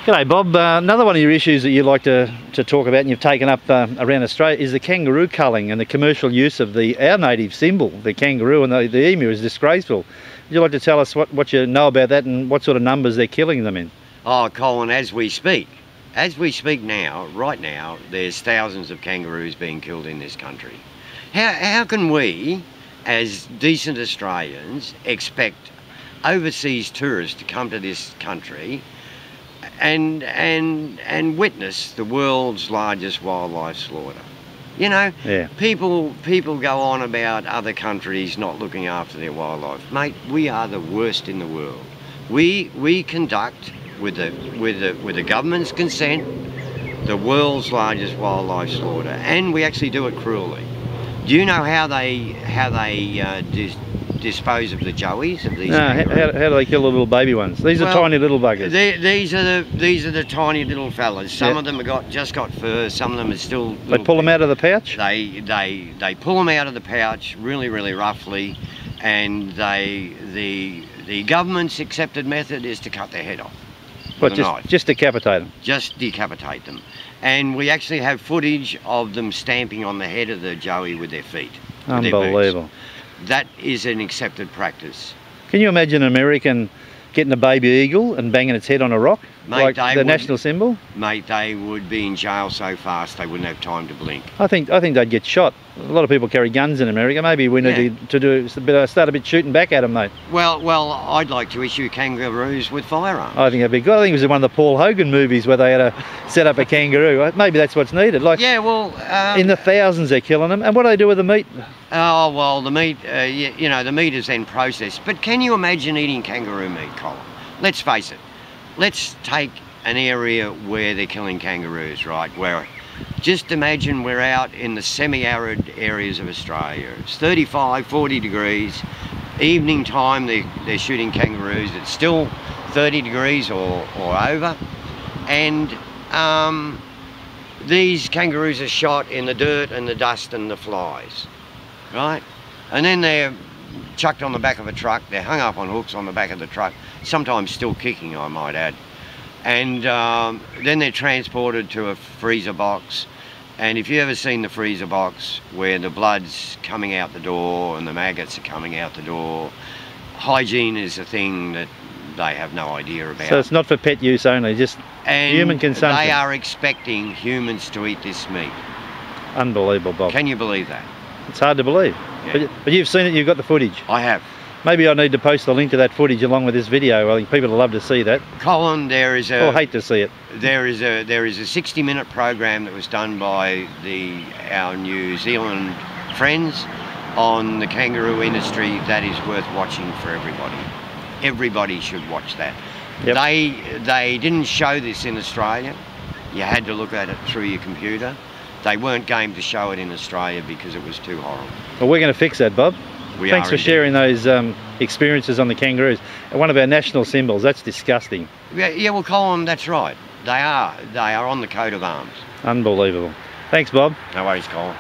G'day Bob, another one of your issues that you like to talk about and you've taken up around Australia is the kangaroo culling and the commercial use of our native symbol, the kangaroo, and the emu is disgraceful. Would you like to tell us what you know about that and what sort of numbers they're killing them in? Oh, Colin, as we speak now, right now, there's thousands of kangaroos being killed in this country. How can we, as decent Australians, expect overseas tourists to come to this country and witness the world's largest wildlife slaughter? You know, yeah. People go on about other countries not looking after their wildlife. Mate, we are the worst in the world. We conduct, with the government's consent, the world's largest wildlife slaughter, and we actually do it cruelly. Do you know how they dispose of the joeys of these? No, how do they kill the little baby ones? These are tiny little buggers. These are the tiny little fellas. Some of them have just got fur. Some of them are still. They pull them out of the pouch. They pull them out of the pouch really roughly, and the government's accepted method is to cut their head off. What, just decapitate them? Just decapitate them. And we actually have footage of them stamping on the head of the joey with their feet. Unbelievable. That is an accepted practice. Can you imagine an American getting a baby eagle and banging its head on a rock, mate, like the national symbol? Mate, they would be in jail so fast they wouldn't have time to blink. I think they'd get shot. A lot of people carry guns in America. Maybe we need to start a bit shooting back at them, mate. Well, I'd like to issue kangaroos with firearms. I think that'd be good. I think it was in one of the Paul Hogan movies where they had to set up a kangaroo. Maybe that's what's needed. Like, yeah, well, in the thousands they're killing them. And what do they do with the meat? Oh well, the meat. You know, the meat is then processed. But can you imagine eating kangaroo meat, Colin? Let's face it. Let's take an area where they're killing kangaroos, right? Where, just imagine we're out in the semi-arid areas of Australia. It's 35, 40 degrees. Evening time, they're shooting kangaroos. It's still 30 degrees or over. And these kangaroos are shot in the dirt and the dust and the flies, right? And then they're chucked on the back of a truck. They're hung up on hooks on the back of the truck, sometimes still kicking, I might add. And then they're transported to a freezer box. And if you've ever seen the freezer box where the blood's coming out the door and the maggots are coming out the door, hygiene is a thing that they have no idea about. So it's not for pet use only, just human consumption. They are expecting humans to eat this meat. Unbelievable, Bob. Can you believe that? It's hard to believe. Yeah. But you've seen it, you've got the footage. I have. Maybe I need to post the link to that footage along with this video. I think people will love to see that. Colin, there is a... Or hate to see it. There is a 60-minute program that was done by our New Zealand friends on the kangaroo industry that is worth watching for everybody. Everybody should watch that. Yep. They didn't show this in Australia. You had to look at it through your computer. They weren't game to show it in Australia because it was too horrible. Well, we're going to fix that, Bob. Thanks for sharing those experiences on the kangaroos. One of our national symbols. That's disgusting. Yeah, well, Colin, that's right. They are on the coat of arms. Unbelievable. Thanks, Bob. No worries, Colin.